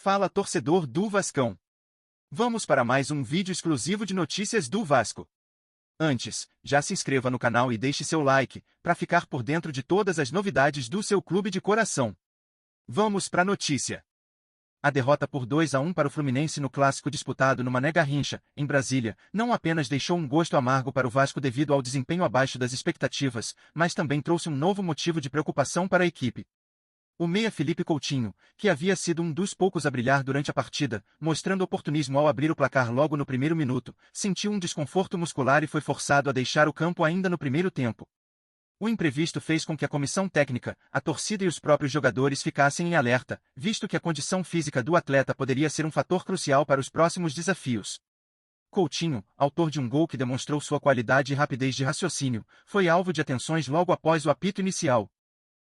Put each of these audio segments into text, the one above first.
Fala, torcedor do Vascão. Vamos para mais um vídeo exclusivo de notícias do Vasco. Antes, já se inscreva no canal e deixe seu like, para ficar por dentro de todas as novidades do seu clube de coração. Vamos para a notícia. A derrota por 2-1 para o Fluminense no clássico disputado no Mané Garrincha, em Brasília, não apenas deixou um gosto amargo para o Vasco devido ao desempenho abaixo das expectativas, mas também trouxe um novo motivo de preocupação para a equipe. O meia Felipe Coutinho, que havia sido um dos poucos a brilhar durante a partida, mostrando oportunismo ao abrir o placar logo no primeiro minuto, sentiu um desconforto muscular e foi forçado a deixar o campo ainda no primeiro tempo. O imprevisto fez com que a comissão técnica, a torcida e os próprios jogadores ficassem em alerta, visto que a condição física do atleta poderia ser um fator crucial para os próximos desafios. Coutinho, autor de um gol que demonstrou sua qualidade e rapidez de raciocínio, foi alvo de atenções logo após o apito inicial.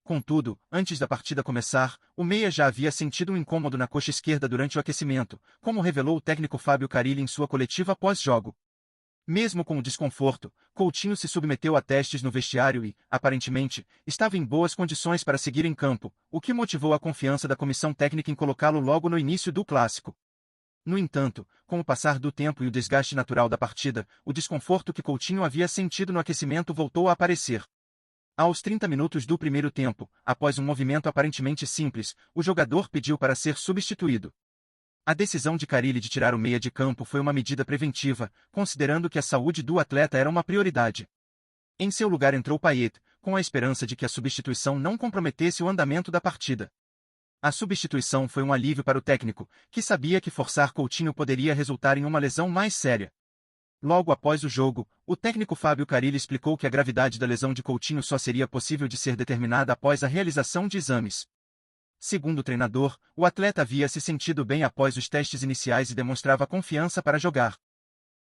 Contudo, antes da partida começar, o meia já havia sentido um incômodo na coxa esquerda durante o aquecimento, como revelou o técnico Fábio Carille em sua coletiva pós-jogo. Mesmo com o desconforto, Coutinho se submeteu a testes no vestiário e, aparentemente, estava em boas condições para seguir em campo, o que motivou a confiança da comissão técnica em colocá-lo logo no início do clássico. No entanto, com o passar do tempo e o desgaste natural da partida, o desconforto que Coutinho havia sentido no aquecimento voltou a aparecer. Aos 30 minutos do primeiro tempo, após um movimento aparentemente simples, o jogador pediu para ser substituído. A decisão de Carille de tirar o meia de campo foi uma medida preventiva, considerando que a saúde do atleta era uma prioridade. Em seu lugar entrou Payet, com a esperança de que a substituição não comprometesse o andamento da partida. A substituição foi um alívio para o técnico, que sabia que forçar Coutinho poderia resultar em uma lesão mais séria. Logo após o jogo, o técnico Fábio Carille explicou que a gravidade da lesão de Coutinho só seria possível de ser determinada após a realização de exames. Segundo o treinador, o atleta havia se sentido bem após os testes iniciais e demonstrava confiança para jogar.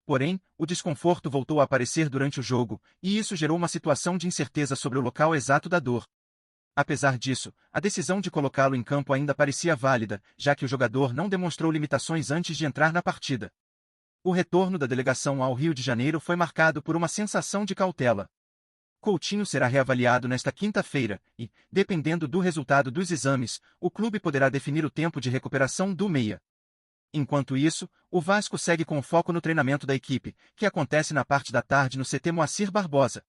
Porém, o desconforto voltou a aparecer durante o jogo, e isso gerou uma situação de incerteza sobre o local exato da dor. Apesar disso, a decisão de colocá-lo em campo ainda parecia válida, já que o jogador não demonstrou limitações antes de entrar na partida. O retorno da delegação ao Rio de Janeiro foi marcado por uma sensação de cautela. Coutinho será reavaliado nesta quinta-feira e, dependendo do resultado dos exames, o clube poderá definir o tempo de recuperação do meia. Enquanto isso, o Vasco segue com foco no treinamento da equipe, que acontece na parte da tarde no CT Moacir Barbosa.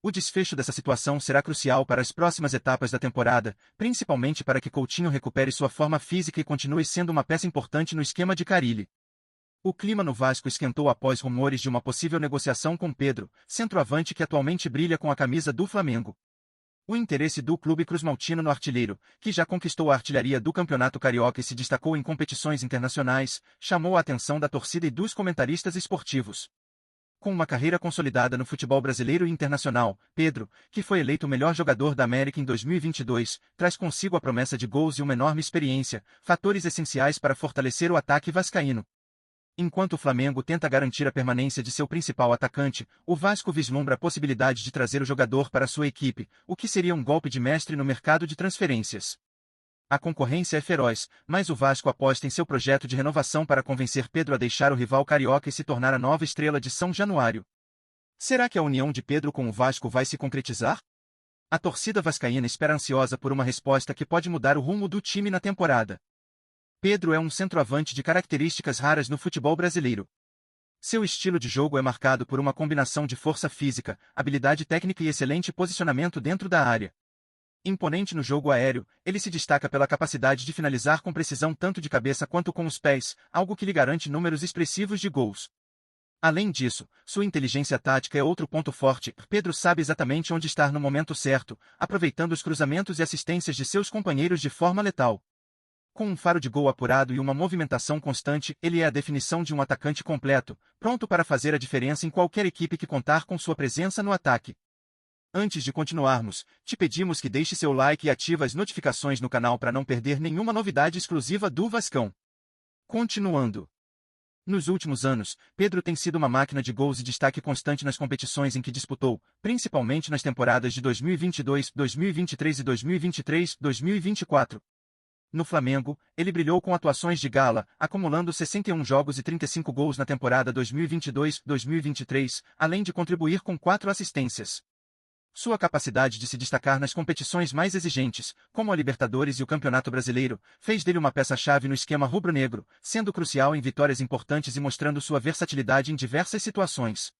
O desfecho dessa situação será crucial para as próximas etapas da temporada, principalmente para que Coutinho recupere sua forma física e continue sendo uma peça importante no esquema de Carille. O clima no Vasco esquentou após rumores de uma possível negociação com Pedro, centroavante que atualmente brilha com a camisa do Flamengo. O interesse do clube cruzmaltino no artilheiro, que já conquistou a artilharia do Campeonato Carioca e se destacou em competições internacionais, chamou a atenção da torcida e dos comentaristas esportivos. Com uma carreira consolidada no futebol brasileiro e internacional, Pedro, que foi eleito o melhor jogador da América em 2022, traz consigo a promessa de gols e uma enorme experiência, fatores essenciais para fortalecer o ataque vascaíno. Enquanto o Flamengo tenta garantir a permanência de seu principal atacante, o Vasco vislumbra a possibilidade de trazer o jogador para sua equipe, o que seria um golpe de mestre no mercado de transferências. A concorrência é feroz, mas o Vasco aposta em seu projeto de renovação para convencer Pedro a deixar o rival carioca e se tornar a nova estrela de São Januário. Será que a união de Pedro com o Vasco vai se concretizar? A torcida vascaína espera ansiosa por uma resposta que pode mudar o rumo do time na temporada. Pedro é um centroavante de características raras no futebol brasileiro. Seu estilo de jogo é marcado por uma combinação de força física, habilidade técnica e excelente posicionamento dentro da área. Imponente no jogo aéreo, ele se destaca pela capacidade de finalizar com precisão tanto de cabeça quanto com os pés, algo que lhe garante números expressivos de gols. Além disso, sua inteligência tática é outro ponto forte. Pedro sabe exatamente onde estar no momento certo, aproveitando os cruzamentos e assistências de seus companheiros de forma letal. Com um faro de gol apurado e uma movimentação constante, ele é a definição de um atacante completo, pronto para fazer a diferença em qualquer equipe que contar com sua presença no ataque. Antes de continuarmos, te pedimos que deixe seu like e ative as notificações no canal para não perder nenhuma novidade exclusiva do Vascão. Continuando. Nos últimos anos, Pedro tem sido uma máquina de gols e destaque constante nas competições em que disputou, principalmente nas temporadas de 2022, 2023 e 2023-2024. No Flamengo, ele brilhou com atuações de gala, acumulando 61 jogos e 35 gols na temporada 2022-2023, além de contribuir com 4 assistências. Sua capacidade de se destacar nas competições mais exigentes, como a Libertadores e o Campeonato Brasileiro, fez dele uma peça-chave no esquema rubro-negro, sendo crucial em vitórias importantes e mostrando sua versatilidade em diversas situações.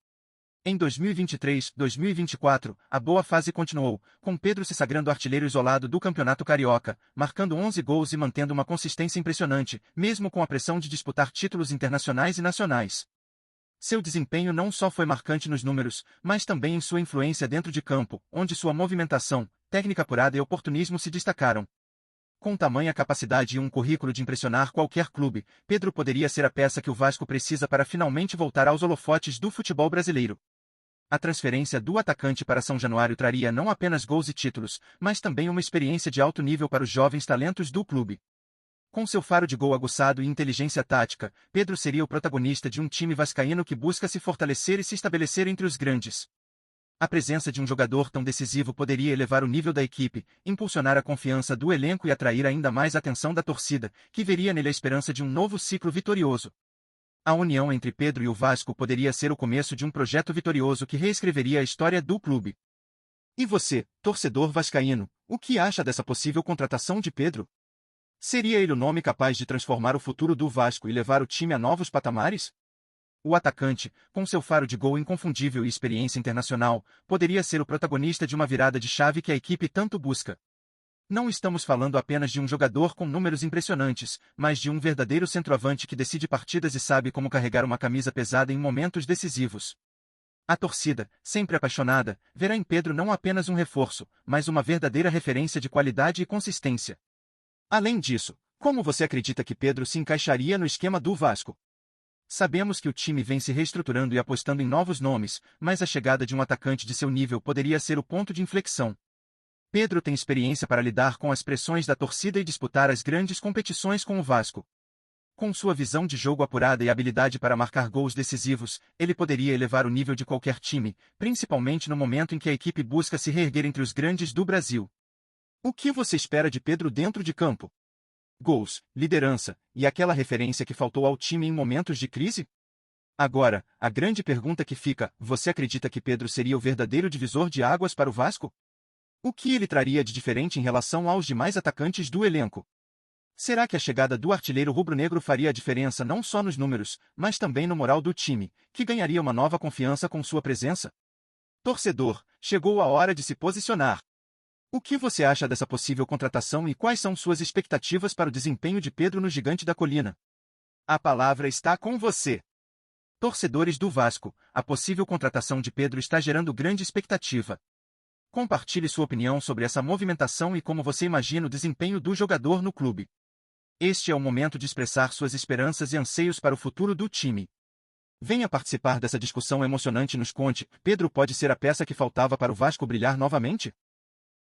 Em 2023-2024, a boa fase continuou, com Pedro se sagrando artilheiro isolado do Campeonato Carioca, marcando 11 gols e mantendo uma consistência impressionante, mesmo com a pressão de disputar títulos internacionais e nacionais. Seu desempenho não só foi marcante nos números, mas também em sua influência dentro de campo, onde sua movimentação, técnica apurada e oportunismo se destacaram. Com tamanha capacidade e um currículo de impressionar qualquer clube, Pedro poderia ser a peça que o Vasco precisa para finalmente voltar aos holofotes do futebol brasileiro. A transferência do atacante para São Januário traria não apenas gols e títulos, mas também uma experiência de alto nível para os jovens talentos do clube. Com seu faro de gol aguçado e inteligência tática, Pedro seria o protagonista de um time vascaíno que busca se fortalecer e se estabelecer entre os grandes. A presença de um jogador tão decisivo poderia elevar o nível da equipe, impulsionar a confiança do elenco e atrair ainda mais a atenção da torcida, que veria nele a esperança de um novo ciclo vitorioso. A união entre Pedro e o Vasco poderia ser o começo de um projeto vitorioso que reescreveria a história do clube. E você, torcedor vascaíno, o que acha dessa possível contratação de Pedro? Seria ele o nome capaz de transformar o futuro do Vasco e levar o time a novos patamares? O atacante, com seu faro de gol inconfundível e experiência internacional, poderia ser o protagonista de uma virada de chave que a equipe tanto busca. Não estamos falando apenas de um jogador com números impressionantes, mas de um verdadeiro centroavante que decide partidas e sabe como carregar uma camisa pesada em momentos decisivos. A torcida, sempre apaixonada, verá em Pedro não apenas um reforço, mas uma verdadeira referência de qualidade e consistência. Além disso, como você acredita que Pedro se encaixaria no esquema do Vasco? Sabemos que o time vem se reestruturando e apostando em novos nomes, mas a chegada de um atacante de seu nível poderia ser o ponto de inflexão. Pedro tem experiência para lidar com as pressões da torcida e disputar as grandes competições com o Vasco. Com sua visão de jogo apurada e habilidade para marcar gols decisivos, ele poderia elevar o nível de qualquer time, principalmente no momento em que a equipe busca se reerguer entre os grandes do Brasil. O que você espera de Pedro dentro de campo? Gols, liderança, e aquela referência que faltou ao time em momentos de crise? Agora, a grande pergunta que fica, você acredita que Pedro seria o verdadeiro divisor de águas para o Vasco? O que ele traria de diferente em relação aos demais atacantes do elenco? Será que a chegada do artilheiro rubro-negro faria a diferença não só nos números, mas também no moral do time, que ganharia uma nova confiança com sua presença? Torcedor, chegou a hora de se posicionar. O que você acha dessa possível contratação e quais são suas expectativas para o desempenho de Pedro no Gigante da Colina? A palavra está com você. Torcedores do Vasco, a possível contratação de Pedro está gerando grande expectativa. Compartilhe sua opinião sobre essa movimentação e como você imagina o desempenho do jogador no clube. Este é o momento de expressar suas esperanças e anseios para o futuro do time. Venha participar dessa discussão emocionante e nos conte, Pedro pode ser a peça que faltava para o Vasco brilhar novamente?